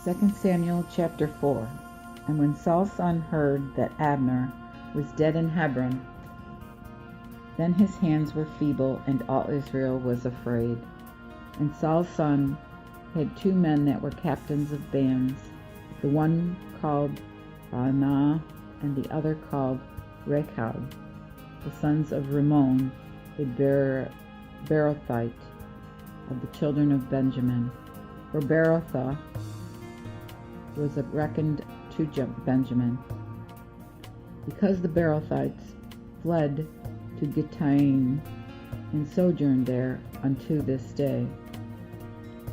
2 Samuel chapter 4. And when Saul's son heard that Abner was dead in Hebron, then his hands were feeble, and all Israel was afraid. And Saul's son had 2 men that were captains of bands, the one called Baanah, and the other called Rechab, the sons of Rimmon, a Beerothite, of the children of Benjamin. For Beerothah was reckoned to Benjamin. Because the Beerothites fled to Gittaim and sojourned there unto this day.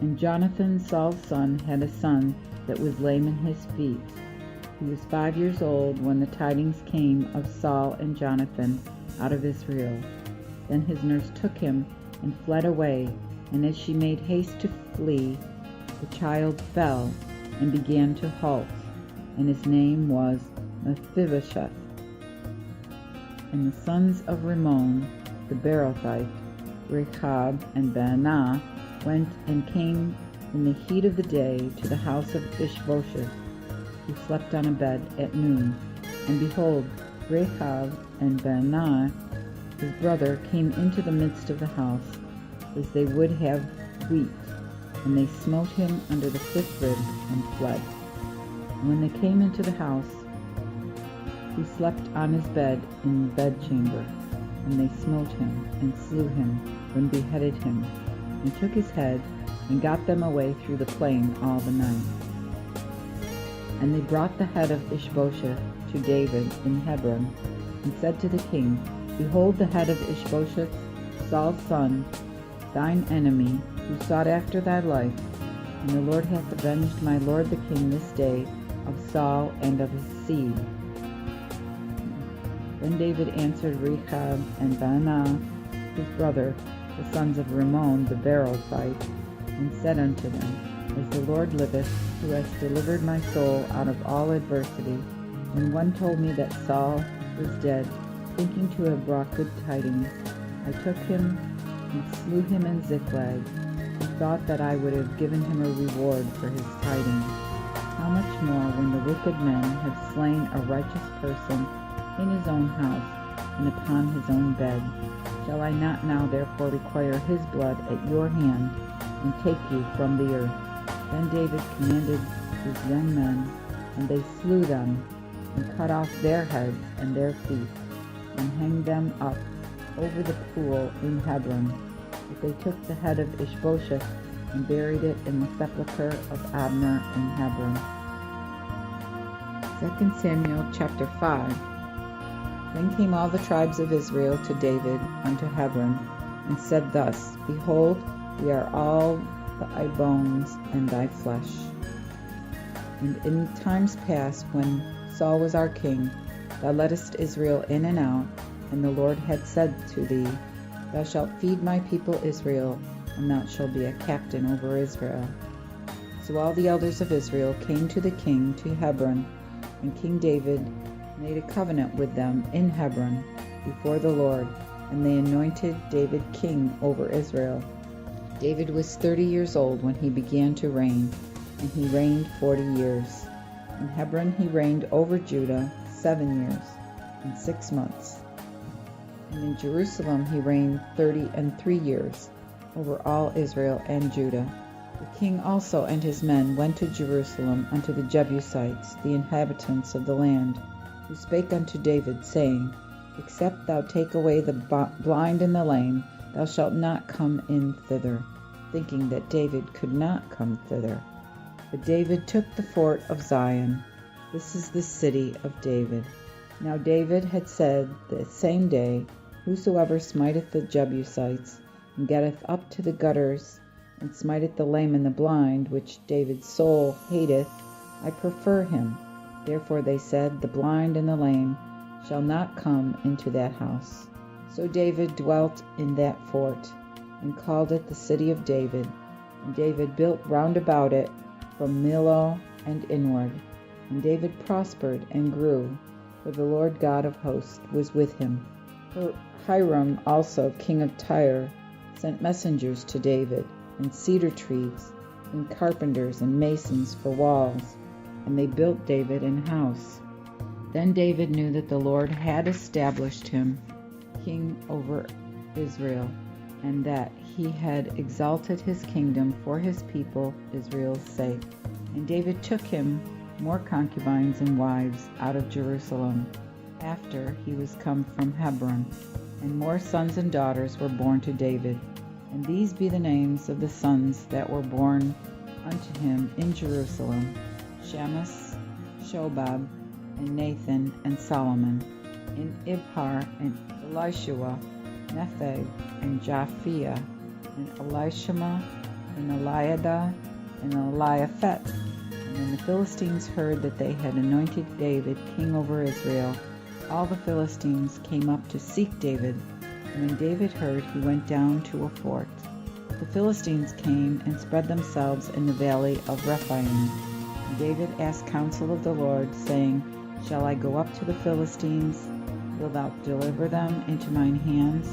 And Jonathan, Saul's son, had a son that was lame in his feet. He was 5 years old when the tidings came of Saul and Jonathan out of Israel. Then his nurse took him and fled away, and as she made haste to flee, the child fell and began to halt, and his name was Mephibosheth. And the sons of Rimmon, the Beerothite, Rechab and Baanah, went and came in the heat of the day to the house of Ishbosheth, who slept on a bed at noon. And behold, Rechab and Baanah, his brother, came into the midst of the house, as they would have wheat, and they smote him under the 5th rib, and fled. And when they came into the house, he slept on his bed in the bedchamber, and they smote him, and slew him, and beheaded him, and took his head, and got them away through the plain all the night. And they brought the head of Ishbosheth to David in Hebron, and said to the king, Behold the head of Ishbosheth, Saul's son, thine enemy, who sought after thy life, and the Lord hath avenged my lord the king this day of Saul and of his seed. Then David answered Rechab and Baanah, his brother, the sons of Rimmon the Beerothite, and said unto them, As the Lord liveth, who hast delivered my soul out of all adversity, when one told me that Saul was dead, thinking to have brought good tidings, I took him and slew him in Ziklag, who thought that I would have given him a reward for his tidings. How much more when the wicked men have slain a righteous person in his own house and upon his own bed? Shall I not now therefore require his blood at your hand, and take you from the earth? Then David commanded his young men, and they slew them, and cut off their heads and their feet, and hanged them up over the pool in Hebron. But they took the head of Ishbosheth and buried it in the sepulchre of Abner in Hebron. 2 Samuel chapter 5. Then came all the tribes of Israel to David unto Hebron, and said thus, Behold, we are all thy bones and thy flesh. And in times past, when Saul was our king, thou leddest Israel in and out, and the Lord had said to thee, Thou shalt feed my people Israel, and thou shalt be a captain over Israel. So all the elders of Israel came to the king to Hebron, and King David made a covenant with them in Hebron before the Lord, and they anointed David king over Israel. David was 30 years old when he began to reign, and he reigned 40 years. In Hebron he reigned over Judah 7 years and 6 months. And in Jerusalem he reigned 33 years over all Israel and Judah. The king also and his men went to Jerusalem unto the Jebusites, the inhabitants of the land, who spake unto David, saying, Except thou take away the blind and the lame, thou shalt not come in thither, thinking that David could not come thither. But David took the fort of Zion. This is the city of David. Now David had said the same day, Whosoever smiteth the Jebusites, and getteth up to the gutters, and smiteth the lame and the blind, which David's soul hateth, I prefer him. Therefore they said, The blind and the lame shall not come into that house. So David dwelt in that fort, and called it the city of David. And David built round about it from Millo and inward. And David prospered and grew, for the Lord God of hosts was with him. Hiram also, king of Tyre, sent messengers to David, and cedar trees, and carpenters and masons for walls, and they built David an house. Then David knew that the Lord had established him king over Israel, and that he had exalted his kingdom for his people Israel's sake. And David took him more concubines and wives out of Jerusalem, after he was come from Hebron, and more sons and daughters were born to David. And these be the names of the sons that were born unto him in Jerusalem: Shamus, Shobab, and Nathan, and Solomon, and Ibhar, and Elishua, Nepheg, and Japhia, and Elishama, and Eliada, and Eliaphet. And when the Philistines heard that they had anointed David king over Israel, all the Philistines came up to seek David. And when David heard, he went down to a fort. The Philistines came and spread themselves in the valley of Rephaim. And David asked counsel of the Lord, saying, Shall I go up to the Philistines? Wilt thou deliver them into mine hands?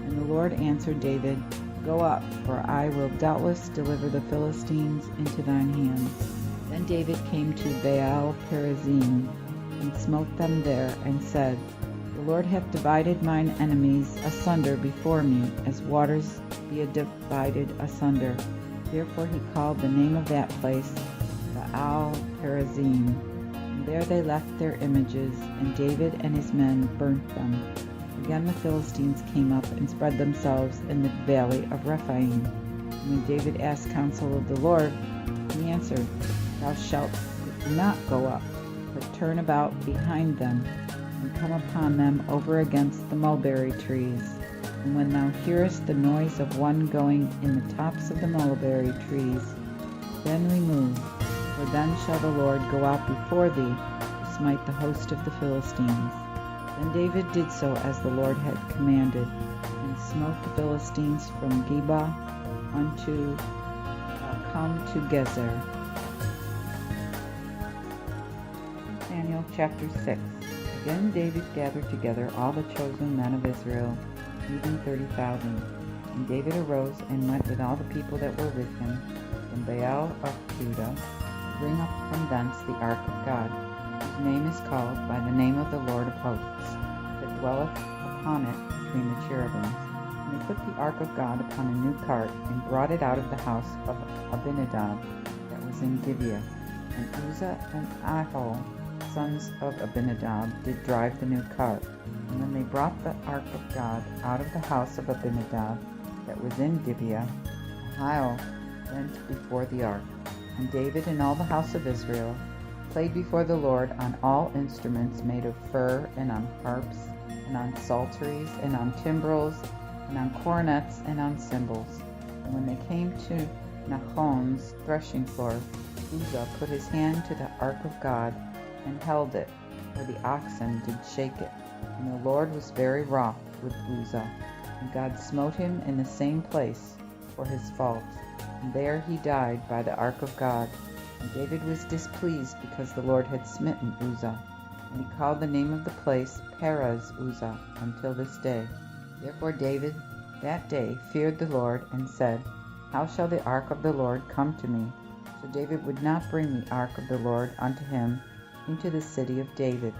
And the Lord answered David, Go up, for I will doubtless deliver the Philistines into thine hands. Then David came to Baal Perazim, and smote them there, and said, The Lord hath divided mine enemies asunder before me, as waters be divided asunder. Therefore he called the name of that place Baal Perazim. And there they left their images, and David and his men burnt them. Again the Philistines came up and spread themselves in the valley of Rephaim. And when David asked counsel of the Lord, he answered, Thou shalt not go up, but turn about behind them, and come upon them over against the mulberry trees. And when thou hearest the noise of one going in the tops of the mulberry trees, then remove, for then shall the Lord go out before thee to smite the host of the Philistines. Then David did so as the Lord had commanded, and smote the Philistines from Geba unto come to Gezer. Samuel chapter 6. Again David gathered together all the chosen men of Israel, even 30,000. And David arose and went with all the people that were with him from Baal of Judah, to bring up from thence the ark of God, whose name is called by the name of the Lord of hosts, that dwelleth upon it between the cherubims. And they put the ark of God upon a new cart, and brought it out of the house of Abinadab that was in Gibeah. And Uzzah and Ahio, sons of Abinadab, did drive the new cart. And when they brought the ark of God out of the house of Abinadab that was in Gibeah, Ahio went before the ark. And David and all the house of Israel played before the Lord on all instruments made of fir, and on harps, and on psalteries, and on timbrels, and on cornets, and on cymbals. And when they came to Nachon's threshing floor, Uzzah put his hand to the ark of God, and held it, for the oxen did shake it. And the Lord was very wroth with Uzzah, and God smote him in the same place for his fault. And there he died by the ark of God. And David was displeased because the Lord had smitten Uzzah. And he called the name of the place Perez Uzzah until this day. Therefore David that day feared the Lord, and said, How shall the ark of the Lord come to me? So David would not bring the ark of the Lord unto him into the city of David,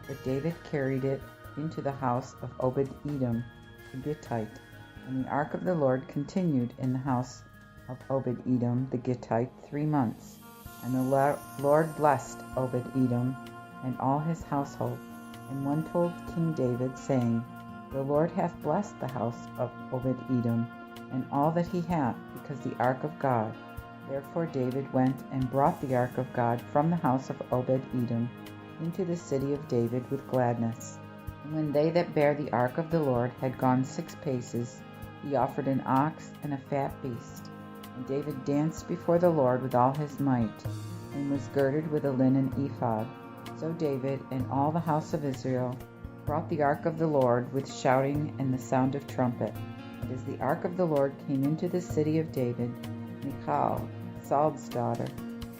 but David carried it into the house of Obed-Edom the Gittite. And the ark of the Lord continued in the house of Obed-Edom the Gittite 3 months. And the Lord blessed Obed-Edom and all his household. And one told King David, saying, The Lord hath blessed the house of Obed-Edom and all that he hath, because the ark of God. Therefore David went and brought the ark of God from the house of Obed-Edom into the city of David with gladness. And when they that bare the ark of the Lord had gone 6 paces, he offered an ox and a fat beast. And David danced before the Lord with all his might, and was girded with a linen ephod. So David and all the house of Israel brought the ark of the Lord with shouting and the sound of trumpet. And as the ark of the Lord came into the city of David, Michal, Saul's daughter,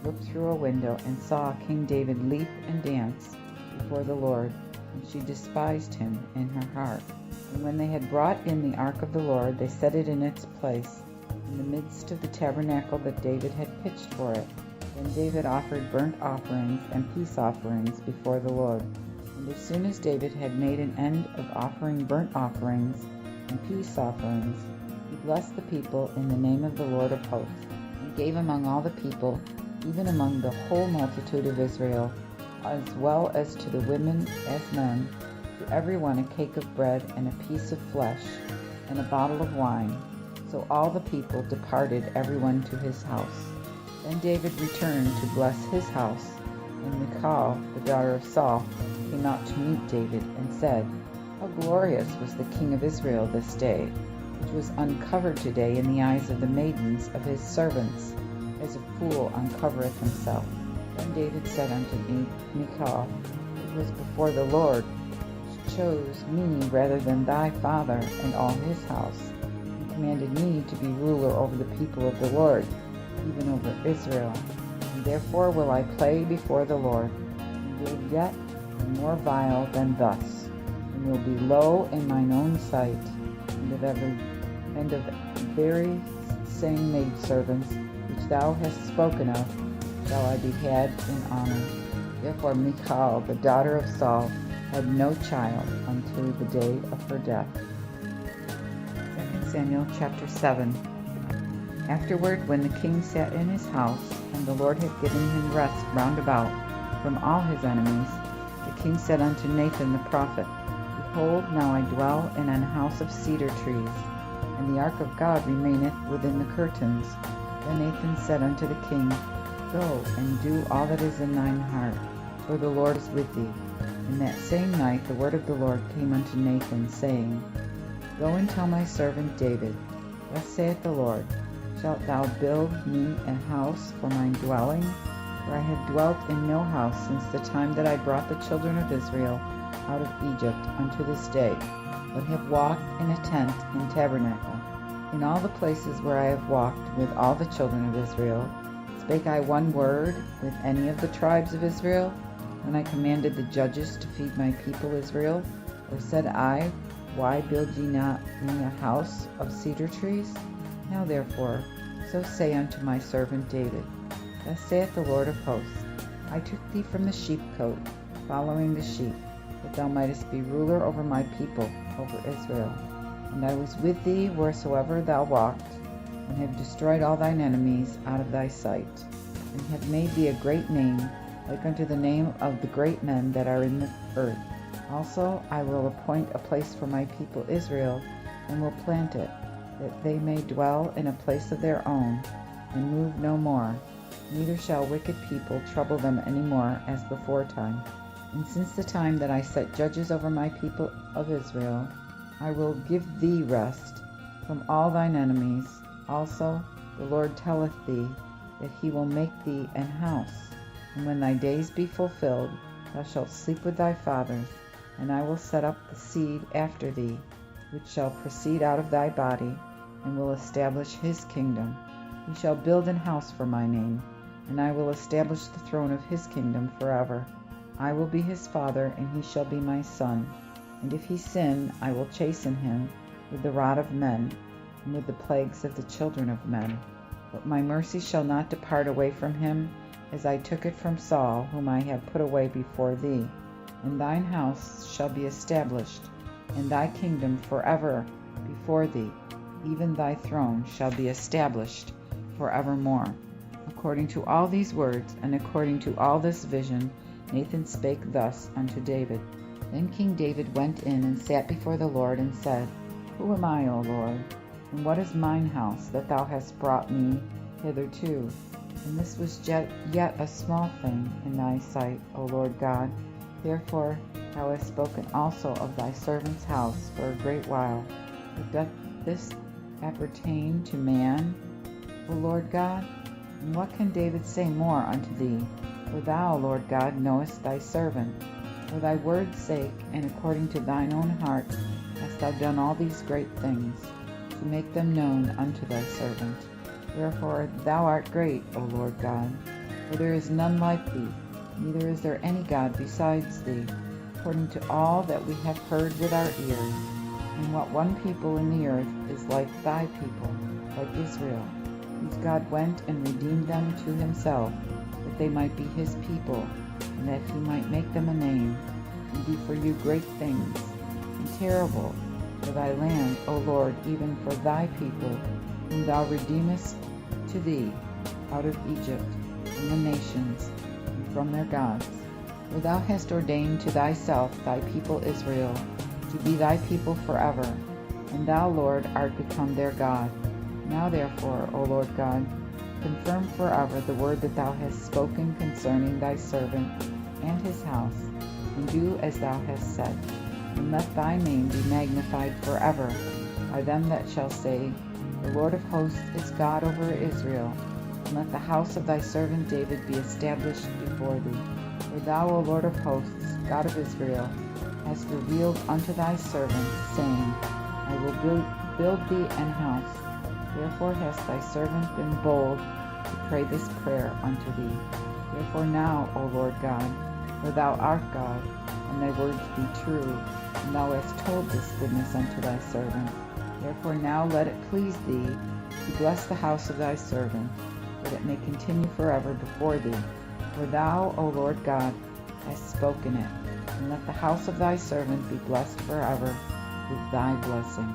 looked through a window and saw King David leap and dance before the Lord, and she despised him in her heart. And when they had brought in the ark of the Lord, they set it in its place, in the midst of the tabernacle that David had pitched for it. Then David offered burnt offerings and peace offerings before the Lord. And as soon as David had made an end of offering burnt offerings and peace offerings, he blessed the people in the name of the Lord of hosts, and gave among all the people, even among the whole multitude of Israel, as well as to the women as men, to every one a cake of bread and a piece of flesh, and a bottle of wine. So all the people departed every one to his house. Then David returned to bless his house, and Michal, the daughter of Saul, came out to meet David, and said, How glorious was the king of Israel this day, which was uncovered today in the eyes of the maidens of his servants, as a fool uncovereth himself. Then David said unto Michal, It was before the Lord, which chose me rather than thy father and all his house, and commanded me to be ruler over the people of the Lord, even over Israel. And therefore will I play before the Lord, and will yet be more vile than thus, and will be low in mine own sight, and of very same maidservants which thou hast spoken of shall I be had in honor. Therefore Michal, the daughter of Saul, had no child until the day of her death. 2 Samuel chapter 7. Afterward, when the king sat in his house, and the Lord had given him rest round about from all his enemies, the king said unto Nathan the prophet, Behold, now I dwell in an house of cedar trees, and the ark of God remaineth within the curtains. Then Nathan said unto the king, Go and do all that is in thine heart, for the Lord is with thee. And that same night the word of the Lord came unto Nathan, saying, Go and tell my servant David, Thus saith the Lord, Shalt thou build me a house for mine dwelling? For I have dwelt in no house since the time that I brought the children of Israel out of Egypt unto this day, but have walked in a tent and tabernacle. In all the places where I have walked with all the children of Israel, spake I one word with any of the tribes of Israel, when I commanded the judges to feed my people Israel? Or said I, Why build ye not me a house of cedar trees? Now therefore, so say unto my servant David, Thus saith the Lord of hosts, I took thee from the sheepcote, following the sheep, that thou mightest be ruler over my people, over Israel. And I was with thee wheresoever thou walked, and have destroyed all thine enemies out of thy sight, and have made thee a great name, like unto the name of the great men that are in the earth. Also I will appoint a place for my people Israel, and will plant it, that they may dwell in a place of their own, and move no more. Neither shall wicked people trouble them any more as beforetime. And since the time that I set judges over my people of Israel, I will give thee rest from all thine enemies. Also the Lord telleth thee that he will make thee an house. And when thy days be fulfilled, thou shalt sleep with thy fathers, and I will set up the seed after thee, which shall proceed out of thy body, and will establish his kingdom. He shall build an house for my name, and I will establish the throne of his kingdom forever. I will be his father, and he shall be my son. And if he sin, I will chasten him with the rod of men, and with the plagues of the children of men. But my mercy shall not depart away from him, as I took it from Saul, whom I have put away before thee. And thine house shall be established, and thy kingdom forever before thee. Even thy throne shall be established forevermore. According to all these words, and according to all this vision, Nathan spake thus unto David. Then King David went in and sat before the Lord, and said, Who am I, O Lord? And what is mine house that thou hast brought me hitherto? And this was yet a small thing in thy sight, O Lord God. Therefore thou hast spoken also of thy servant's house for a great while. But doth this appertain to man, O Lord God? And what can David say more unto thee? For thou, Lord God, knowest thy servant. For thy word's sake, and according to thine own heart, hast thou done all these great things, to make them known unto thy servant. Wherefore thou art great, O Lord God, for there is none like thee, neither is there any God besides thee, according to all that we have heard with our ears. And what one people in the earth is like thy people, like Israel, whose God went and redeemed them to himself, that they might be his people, and that he might make them a name, and do for you great things, and terrible for thy land, O Lord, even for thy people, whom thou redeemest to thee out of Egypt, from the nations, and from their gods. For thou hast ordained to thyself thy people Israel, to be thy people forever, and thou, Lord, art become their God. Now therefore, O Lord God, confirm forever the word that thou hast spoken concerning thy servant and his house, and do as thou hast said. And let thy name be magnified forever by them that shall say, The Lord of hosts is God over Israel. And let the house of thy servant David be established before thee. For thou, O Lord of hosts, God of Israel, hast revealed unto thy servant, saying, I will build thee an house. Therefore hast thy servant been bold to pray this prayer unto thee. Therefore now, O Lord God, for thou art God, and thy words be true, and thou hast told this goodness unto thy servant. Therefore now let it please thee to bless the house of thy servant, that it may continue forever before thee. For thou, O Lord God, hast spoken it, and let the house of thy servant be blessed forever with thy blessing.